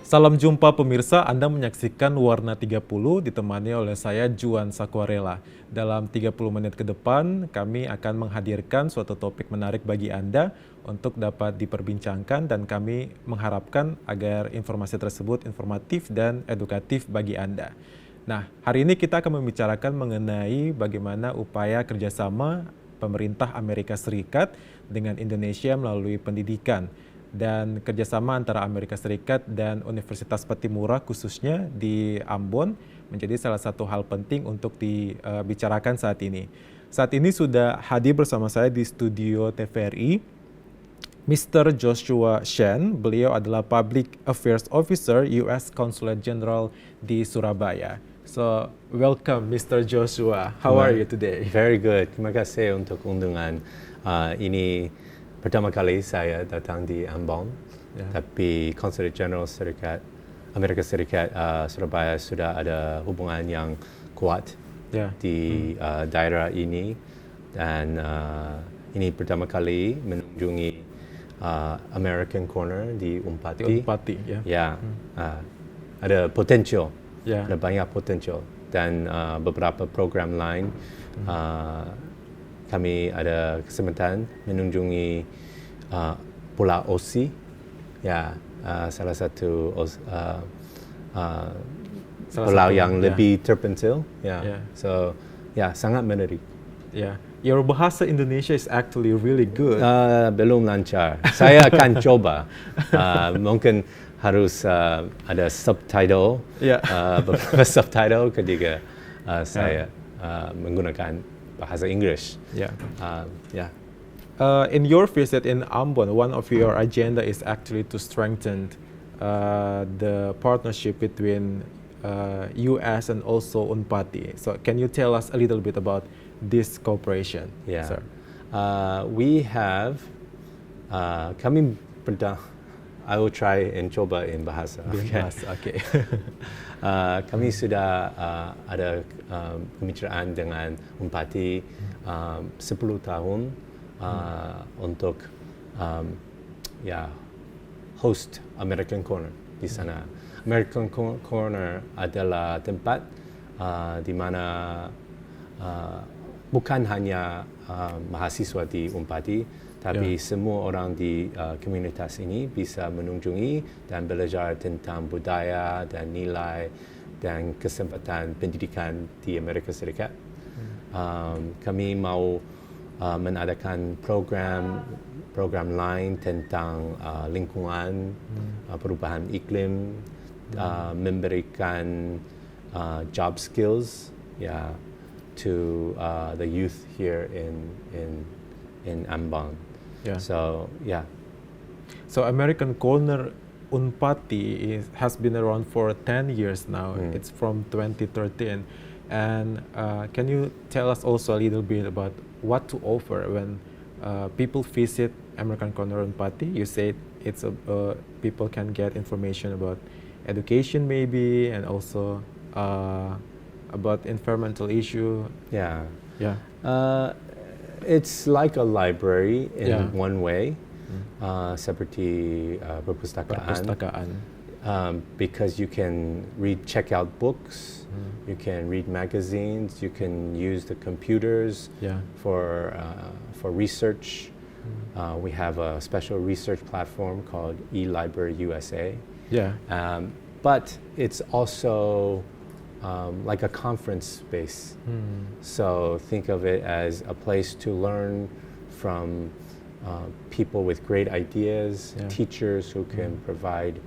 Salam jumpa pemirsa, Anda menyaksikan Warna 30 ditemani oleh saya Juan SaQuarella. Dalam 30 menit ke depan, kami akan menghadirkan suatu topik menarik bagi Anda untuk dapat diperbincangkan dan kami mengharapkan agar informasi tersebut informatif dan edukatif bagi Anda. Nah, hari ini kita akan membicarakan mengenai bagaimana upaya kerjasama pemerintah Amerika Serikat dengan Indonesia melalui pendidikan dan kerjasama antara Amerika Serikat dan Universitas Pattimura khususnya di Ambon menjadi salah satu hal penting untuk dibicarakan saat ini. Saat ini sudah hadir bersama saya di studio TVRI Mr. Joshua Shen. Beliau adalah Public Affairs Officer US Consulate General di Surabaya. So, welcome Mr. Joshua. How are you today? Very good. Terima kasih untuk undangan. Ini pertama kali saya datang di Ambon, tapi Consulate General Serikat Amerika Serikat Surabaya sudah ada hubungan yang kuat di daerah ini, dan ini pertama kali mengunjungi American Corner di UNPATTI. Ada potensial, ada banyak potensial, dan beberapa program lain. Kami ada kesempatan mengunjungi Pulau Seram, salah satu pulau yang lebih terpencil. So, sangat menarik. Your bahasa Indonesia is actually really good. Belum lancar. Saya akan coba. Mungkin harus ada subtitle, beberapa subtitle ketika saya menggunakan bahasa Inggris. In your visit in Ambon, one of your agenda is actually to strengthen the partnership between US and also UNPATTI. So can you tell us a little bit about this cooperation? Sir? We have I will try and coba in bahasa. Okay. Kami sudah ada pembicaraan dengan UNPATTI 10 tahun untuk host American Corner di sana. American Corner adalah tempat di mana bukan hanya mahasiswa di UNPATTI, tapi semua orang di komunitas ini bisa mengunjungi dan belajar tentang budaya dan nilai dan kesempatan pendidikan di Amerika Serikat. Kami mau mengadakan program lain tentang lingkungan, perubahan iklim, memberikan job skills to the youth here in Ambon. So American Corner UNPATTI has been around for 10 years now. It's from 2013. And can you tell us also a little bit about what to offer when people visit American Corner UNPATTI? You said it's people can get information about education maybe, and also about environmental issue. It's like a library in one way, seperti perpustakaan. Because you can check out books, you can read magazines, you can use the computers for research. We have a special research platform called eLibrary USA. But it's also like a conference space. So think of it as a place to learn from people with great ideas, teachers who can provide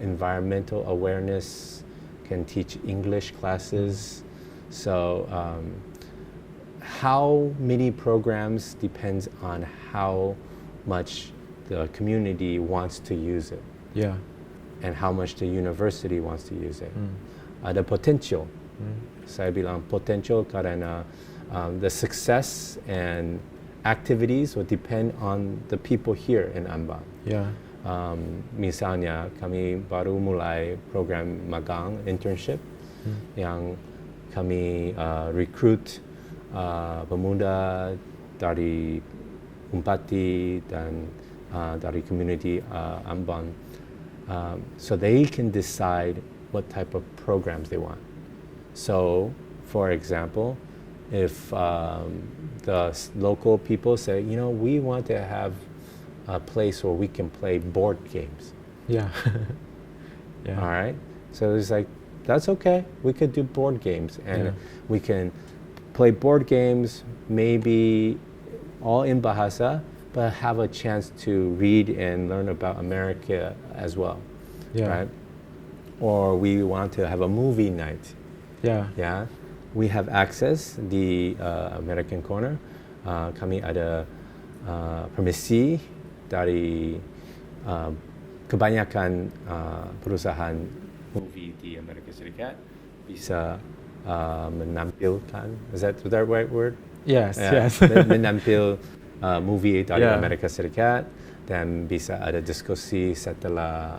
environmental awareness, can teach English classes. So how many programs depends on how much the community wants to use it. And how much the university wants to use it. Ada potential. Saya bilang potential karena the success and activities will depend on the people here in Ambon. Misalnya kami baru mulai program magang internship yang kami recruit pemuda dari UNPATTI dan dari community Ambon so they can decide what type of programs they want. So, for example, if the local people say, we want to have a place where we can play board games. Yeah. Yeah. All right. So it's like, that's okay. We could do board games, and we can play board games, maybe all in Bahasa, but have a chance to read and learn about America as well. Yeah. Right? Or we want to have a movie night. Yeah. Yeah. We have access di American Corner. Kami ada permisi dari kebanyakan perusahaan movie di Amerika Serikat bisa menampilkan. Is that the right word? Yes. Yes. Menampil movie dari Amerika Serikat dan bisa ada diskusi setelah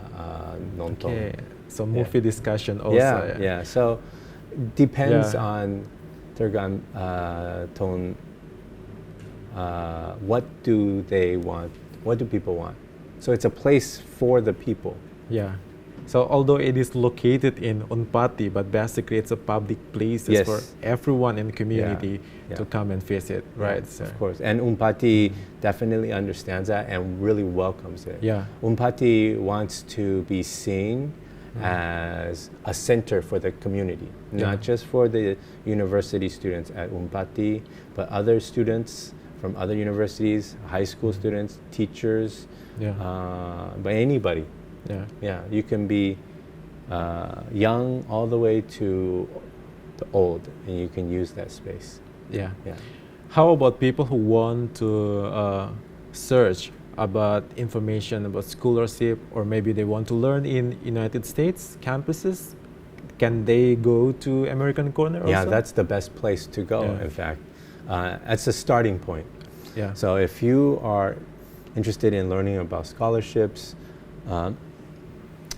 nonton. Okay. So movie discussion also. Yeah. So depends on tone. What do they want? What do people want? So it's a place for the people. Yeah. So although it is located in UNPATTI, but basically it's a public place for everyone in the community to come and visit, right? So. Of course. And UNPATTI definitely understands that and really welcomes it. Yeah. UNPATTI wants to be seen as a center for the community, not just for the university students at UNPATTI, but other students from other universities, high school students, teachers, by anybody. Yeah, you can be young all the way to old, and you can use that space. Yeah. How about people who want to search about information about scholarship, or maybe they want to learn in United States campuses? Can they go to American Corner also? Yeah, that's the best place to go, in fact. That's a starting point. Yeah. So if you are interested in learning about scholarships,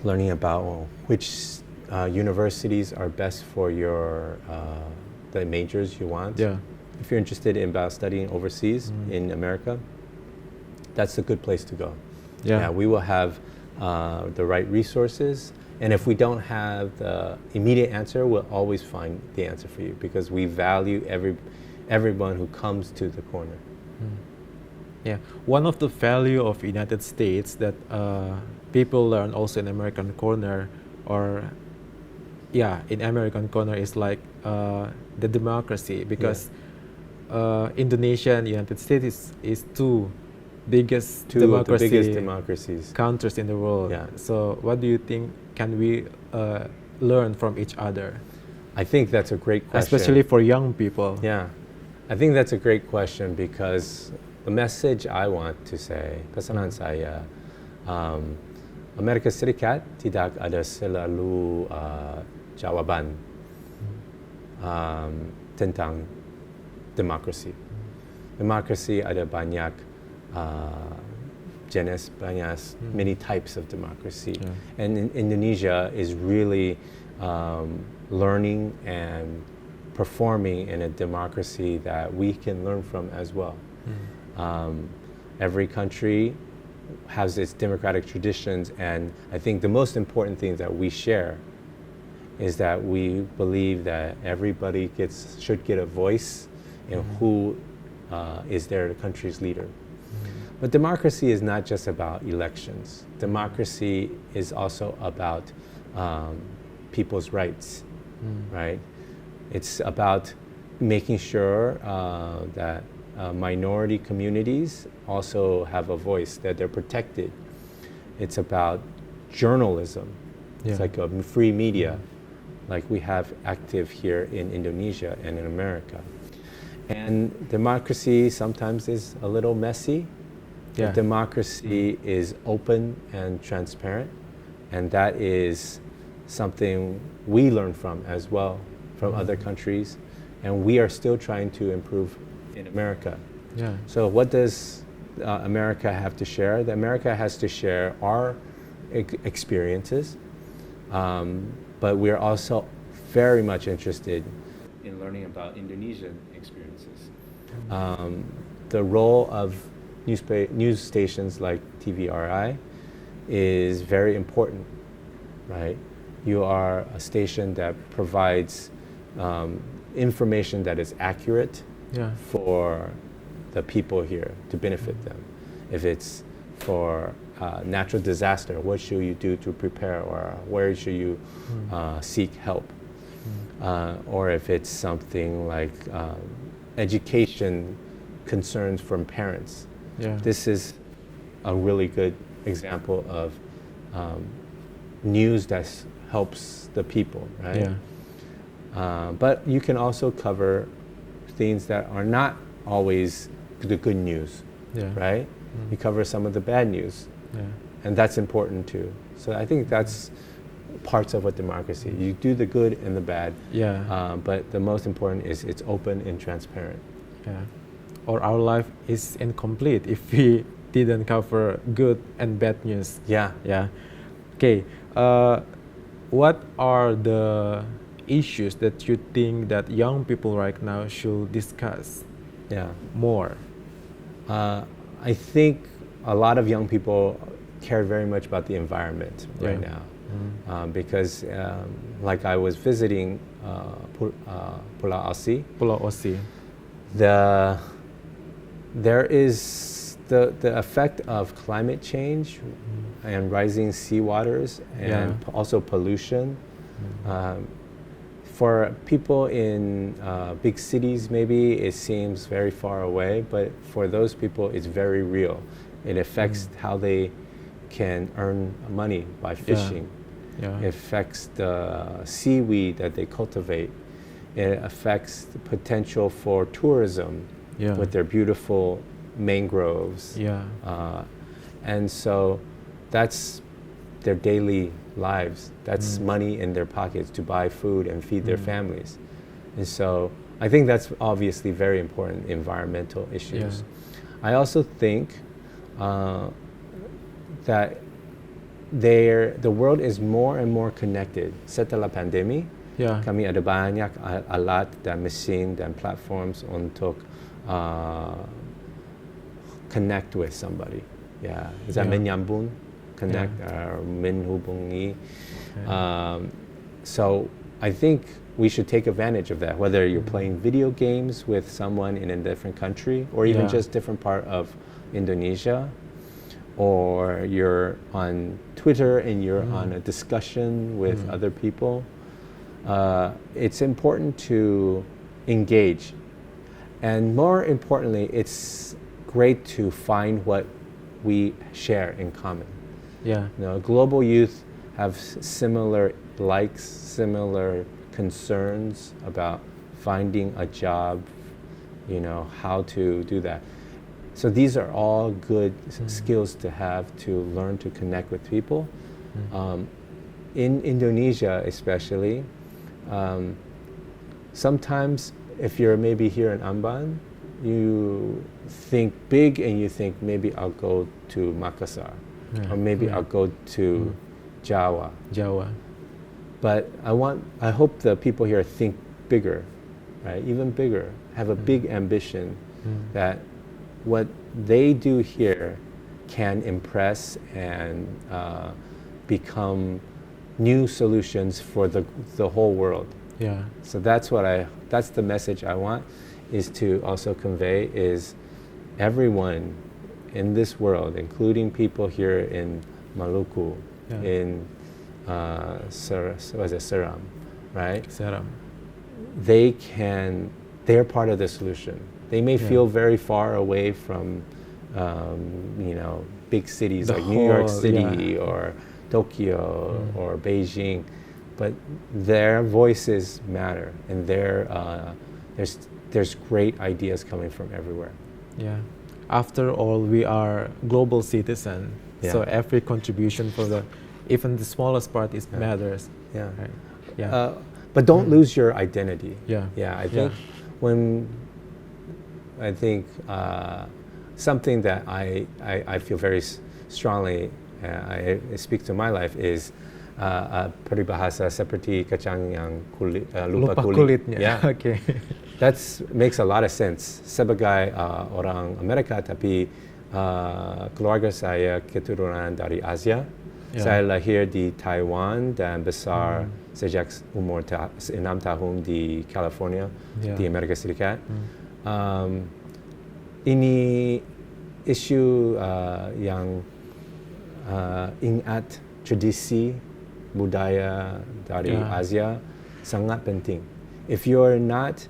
learning about which universities are best for your the majors you want. Yeah. If you're interested in about studying overseas in America, that's a good place to go. Yeah, we will have the right resources, and if we don't have the immediate answer, we'll always find the answer for you, because we value everyone who comes to the corner. Yeah, one of the value of United States that people learn also in American Corner, in American Corner is like the democracy, because Indonesia and United States is two biggest democracies countries in the world. Yeah. So what do you think can we learn from each other? I think that's a great question. Especially for young people. Yeah, I think that's a great question, because the message I want to say, pesanan saya, Amerika Serikat tidak ada selalu jawaban tentang demokrasi. Demokrasi ada banyak jenis, many types of democracy. And Indonesia is really learning and performing in a democracy that we can learn from as well. Every country has its democratic traditions, and I think the most important thing that we share is that we believe that everybody should get a voice in who is their country's leader. But democracy is not just about elections. Democracy is also about people's rights, right? It's about making sure that minority communities also have a voice, that they're protected. It's about journalism. It's like a free media, like we have active here in Indonesia and in America. And democracy sometimes is a little messy. But democracy is open and transparent, and that is something we learn from as well, from other countries, and we are still trying to improve in America. So what does America have to share? America has to share our experiences, but we're also very much interested in learning about Indonesian experiences. The role of news stations like TVRI is very important, right? You are a station that provides information that is accurate for the people here to benefit them. If it's for natural disaster, what should you do to prepare, or where should you seek help? Or if it's something like education concerns from parents. This is a really good example of news that helps the people, right? But you can also cover things that are not always the good news, right? You cover some of the bad news, and that's important too. So I think that's parts of a democracy. You do the good and the bad, but the most important is it's open and transparent. Or our life is incomplete if we didn't cover good and bad news. Okay. What are the issues that you think that young people right now should discuss more? I think a lot of young people care very much about the environment right now, because like I was visiting Pulau Seram. There is the effect of climate change and rising sea waters and also pollution. For people in big cities, maybe it seems very far away, but for those people, it's very real. It affects how they can earn money by fishing. It affects the seaweed that they cultivate. It affects the potential for tourism with their beautiful mangroves. And so that's their daily lives. That's money in their pockets to buy food and feed their families. And so I think that's obviously very important, environmental issues. I also think that the world is more and more connected. Setelah pandemi, kami ada banyak alat dan mesin dan platforms untuk connect with somebody. Is that menyambung? Connect or menhubungi. So I think we should take advantage of that, whether you're playing video games with someone in a different country or even just different part of Indonesia, or you're on Twitter and you're on a discussion with other people. It's important to engage. And more importantly, it's great to find what we share in common. Global youth have similar likes, similar concerns about finding a job, how to do that. So these are all good skills to have to learn to connect with people. In Indonesia especially, sometimes if you're maybe here in Ambon, you think big and you think maybe I'll go to Makassar. Or maybe I'll go to Jawa. But I hope the people here think bigger, right? Even bigger, have a big ambition that what they do here can impress and become new solutions for the whole world. So that's the message I want, is to also convey, is everyone in this world, including people here in Maluku, in Seram, right? They're part of the solution. They may feel very far away from, big cities like New York City or Tokyo or Beijing, but their voices matter, and there's great ideas coming from everywhere. After all, we are global citizens, so every contribution for even the smallest part matters. But don't lose your identity. I think something that I feel very strongly, I speak to my life, is peribahasa seperti kacang yang lupa kulitnya. That makes a lot of sense. Sebagai orang Amerika, tapi keluarga saya keturunan dari Asia. Ya. Saya lahir di Taiwan dan besar sejak umur 6 tahun di California, di Amerika Serikat. Ini isu yang ingat tradisi budaya dari Asia sangat penting. If you're not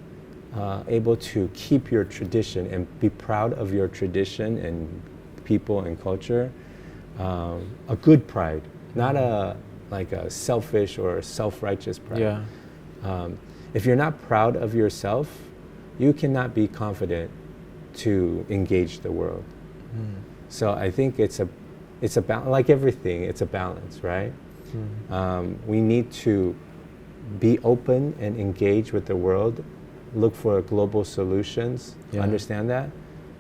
able to keep your tradition and be proud of your tradition and people and culture, a good pride, not like a selfish or self-righteous pride. Yeah. If you're not proud of yourself, you cannot be confident to engage the world. So I think it's like everything, it's a balance, right? We need to be open and engage with the world, look for global solutions, understand that,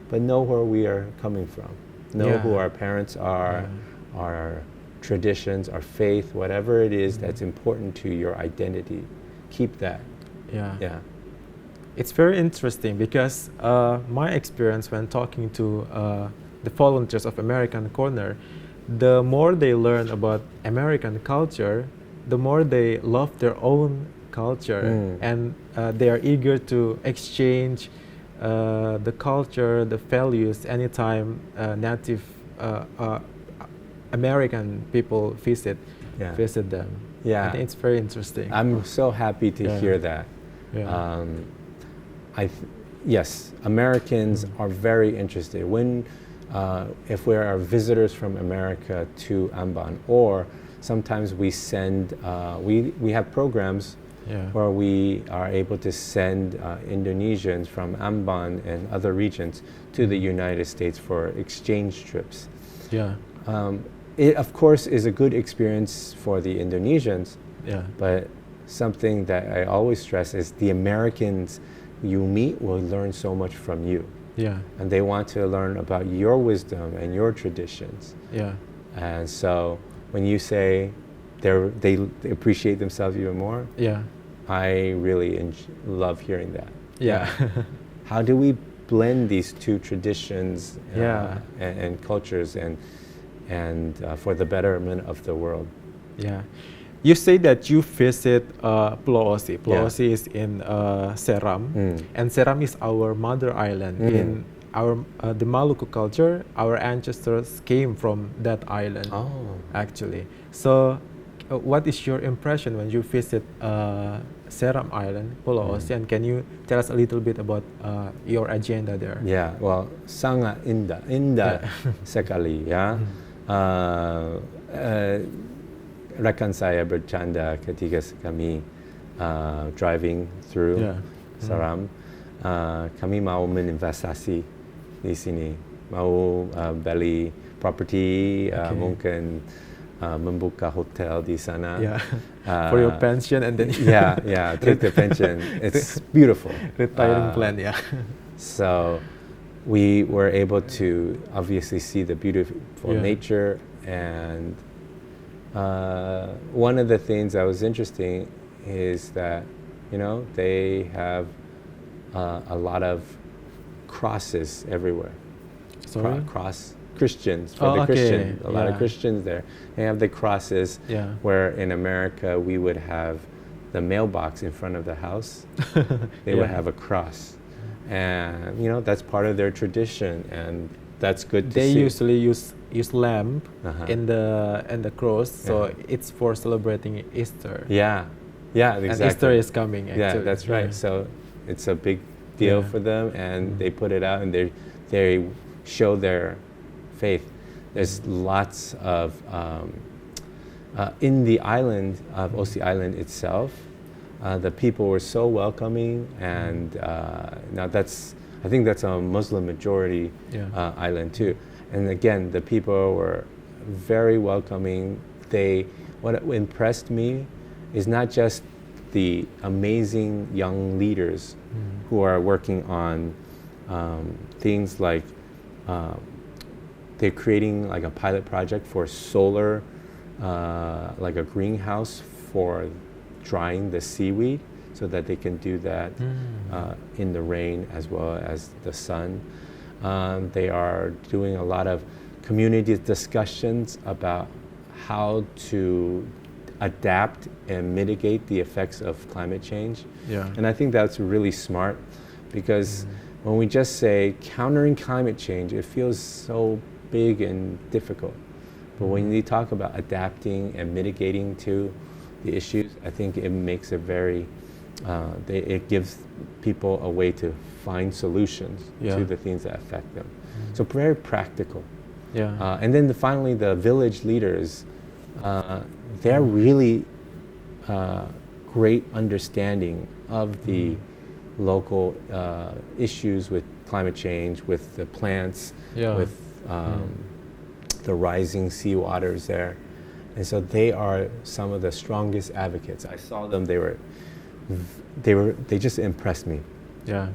but know where we are coming from. Know who our parents are, our traditions, our faith, whatever it is that's important to your identity. Keep that. Yeah. It's very interesting because my experience when talking to the volunteers of American Corner, the more they learn about American culture, the more they love their own culture, and they are eager to exchange the culture, the values anytime native American people visit them. I think it's very interesting. I'm so happy to hear that. Yes, Americans are very interested. If we are visitors from America to Ambon, or sometimes we send, we have programs where we are able to send Indonesians from Ambon and other regions to the United States for exchange trips. It, of course, is a good experience for the Indonesians, but something that I always stress is the Americans you meet will learn so much from you. And they want to learn about your wisdom and your traditions. And so when you say they appreciate themselves even more, I really love hearing that. How do we blend these two traditions and cultures and for the betterment of the world? You say that you visit Pulau Osi. Pulau Osi is in Seram, and Seram is our mother island. In our the Maluku culture, our ancestors came from that island, actually. So, what is your impression when you visit Seram Island, Pulau Osi, and can you tell us a little bit about your agenda there? Well, sangat indah sekali ya. Rekan saya bercanda ketika kami driving through Seram. Kami mau menginvestasi di sini, mau beli property, mungkin membuka hotel di sana. For your pension and then take the pension. It's beautiful. Retiring plan, So we were able to obviously see the beautiful nature, and one of the things that was interesting is that, they have a lot of crosses everywhere. Cross Christians for the Christian. A lot of Christians there. They have the crosses where in America we would have the mailbox in front of the house. They would have a cross. And, that's part of their tradition, and that's good to see. They usually use lamp in the cross, so it's for celebrating Easter. Exactly. And Easter is coming, actually. That's right. So it's a big deal for them, and they put it out, and they show their faith. There's lots of in the island of Osi Island itself. The people were so welcoming, and now I think that's a Muslim majority island too. And again, the people were very welcoming. What impressed me is not just the amazing young leaders who are working on things like they're creating like a pilot project for solar, like a greenhouse for drying the seaweed, so that they can do that in the rain as well as the sun. They are doing a lot of community discussions about how to adapt and mitigate the effects of climate change. Yeah. And I think that's really smart, because when we just say countering climate change, it feels so big and difficult. But when you talk about adapting and mitigating to the issues, I think it makes it very, it gives people a way to find solutions to the things that affect them. So very practical. Yeah. And then finally, the village leaders, they're really great understanding of the local issues with climate change, with the plants, with the rising sea waters there. And so they are some of the strongest advocates. I saw them, they just impressed me. Yeah.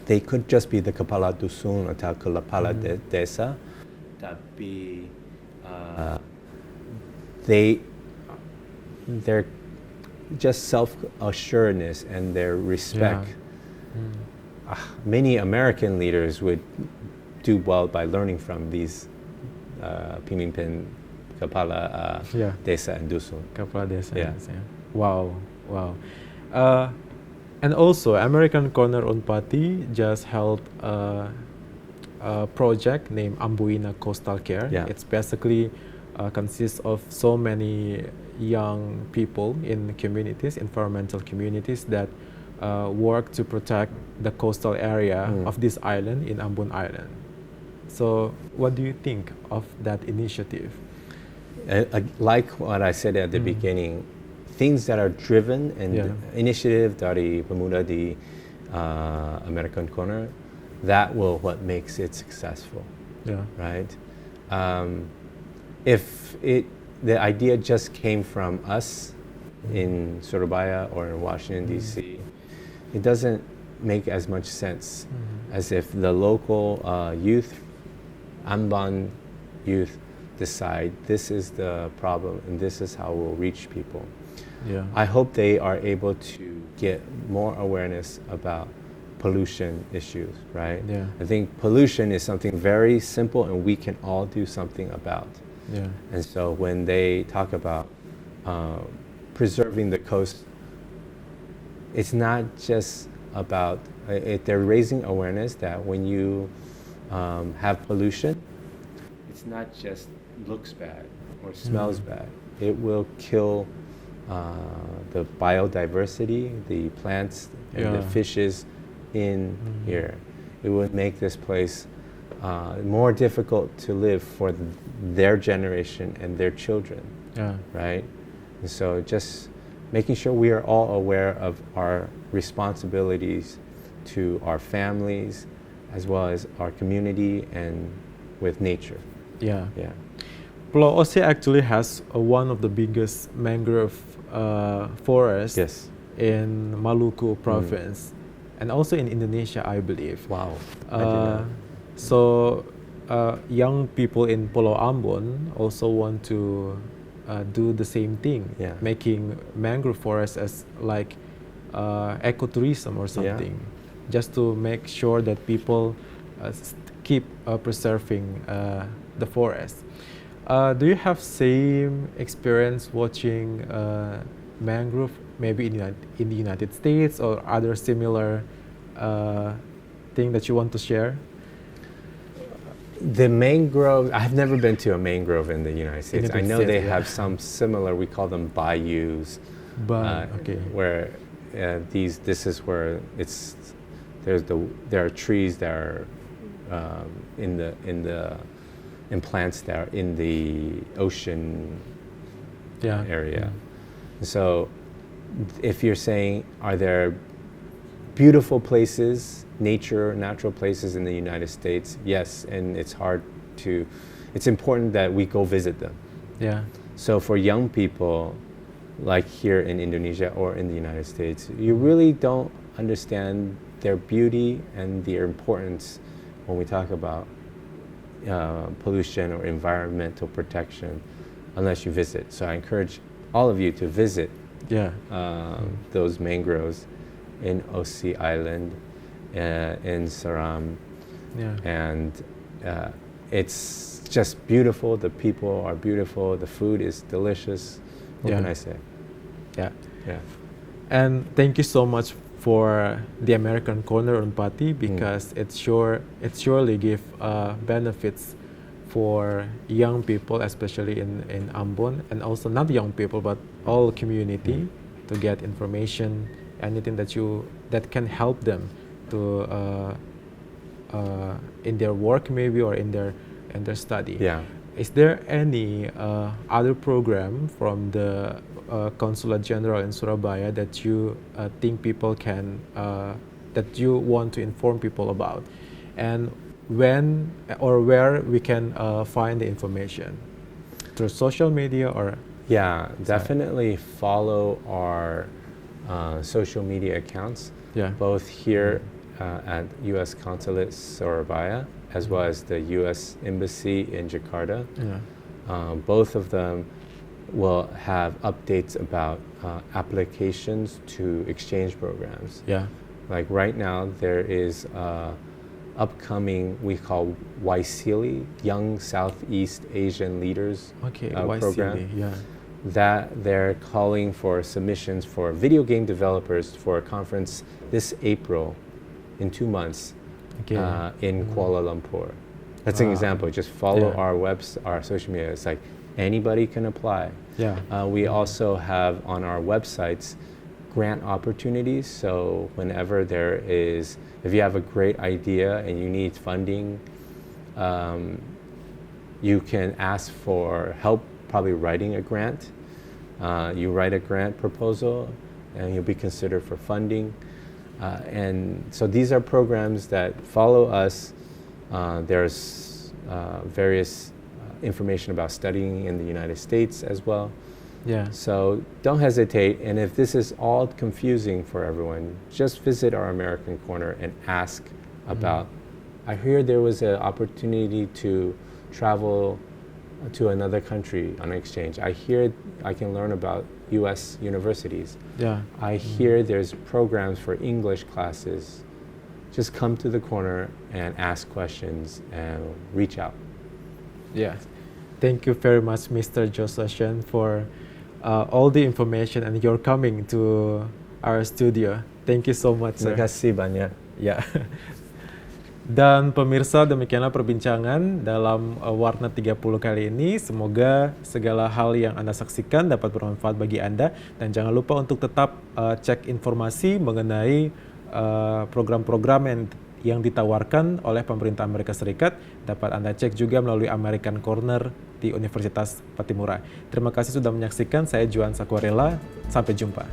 They could just be the kepala dusun atau kepala desa, tapi their just self-assuredness and their respect. Many American leaders would do well by learning from these pemimpin kepala desa and dusun. Kepala desa. Yeah. Wow. And also, American Corner UNPATTI just held a project named Ambuina Coastal Care. Yeah. It's basically consists of so many young people in communities, environmental communities, that work to protect the coastal area of this island, in Ambon Island. So what do you think of that initiative? Like what I said at the beginning, things that are driven and initiative dari pemuda di American Corner, that will what makes it successful. Yeah. Right? If the idea just came from us in Surabaya or in Washington, D.C., it doesn't make as much sense as if the local youth, Ambon youth, decide this is the problem and this is how we'll reach people. Yeah. I hope they are able to get more awareness about pollution issues, right? Yeah. I think pollution is something very simple and we can all do something about. Yeah. And so when they talk about preserving the coast, it's not just about, they're raising awareness that when you have pollution, it's not just looks bad or smells bad. It will kill the biodiversity, the plants and the fishes in here. It would make this place more difficult to live for their generation and their children, right? And so just making sure we are all aware of our responsibilities to our families as well as our community and with nature. Yeah. Yeah. Pulau Ose actually has one of the biggest mangrove forests in Maluku province and also in Indonesia, I believe. Wow. I did not. So young people in Pulau Ambon also want to do the same thing, making mangrove forests as like ecotourism or something, just to make sure that people keep preserving the forest. Do you have same experience watching mangrove maybe in the United States or other similar thing that you want to share? The mangrove, I've never been to a mangrove in the United States. I know they have some similar, we call them bayous, where this is where there are trees that are in plants that are in the ocean area. So if you're saying, are there beautiful places, natural places in the United States? Yes, and it's important that we go visit them. Yeah. So for young people, like here in Indonesia or in the United States, you really don't understand their beauty and their importance when we talk about pollution or environmental protection unless you visit. So I encourage all of you to visit those mangroves in Osi Island, in Seram, Yeah. And it's just beautiful. The people are beautiful. The food is delicious. What can I say? Yeah. Yeah. And thank you so much for the American Corner UNPATTI, because it surely give benefits for young people, especially in Ambon, and also not young people but all community to get information, anything that can help them to in their work maybe, or in their study. Yeah. Is there any other program from the Consulate General in Surabaya that you think people can, that you want to inform people about, and when or where we can find the information? Through social media or? Yeah, definitely follow our social media accounts, both here at US Consulate Surabaya, as well as the US Embassy in Jakarta. Both of them will have updates about applications to exchange programs. Yeah. Like right now, there is upcoming, we call YSEALI, Young Southeast Asian Leaders program. Yeah. That they're calling for submissions for video game developers for a conference this April in 2 months in Kuala Lumpur. That's an example. Just follow our social media. It's like anybody can apply. Yeah. We also have on our websites grant opportunities. So whenever there is, if you have a great idea and you need funding, you can ask for help probably writing a grant. You write a grant proposal and you'll be considered for funding. And so these are programs that follow us. There's various information about studying in the United States as well. Yeah. So don't hesitate, and if this is all confusing for everyone, just visit our American Corner and ask about, I hear there was an opportunity to travel to another country on exchange. I hear I can learn about US universities. Yeah. I hear there's programs for English classes. Just come to the corner and ask questions and reach out. Yeah. Thank you very much, Mr. Joshua Shen, for all the information, and you're coming to our studio. Thank you so much, sir. Terima kasih banyak. Ya. Dan pemirsa, demikianlah perbincangan dalam Warna 30 kali ini. Semoga segala hal yang Anda saksikan dapat bermanfaat bagi Anda, dan jangan lupa untuk tetap cek informasi mengenai program-program yang ditawarkan oleh pemerintah Amerika Serikat. Dapat Anda cek juga melalui American Corner di Universitas Pattimura. Terima kasih sudah menyaksikan. Saya Juan SaQuarella. Sampai jumpa.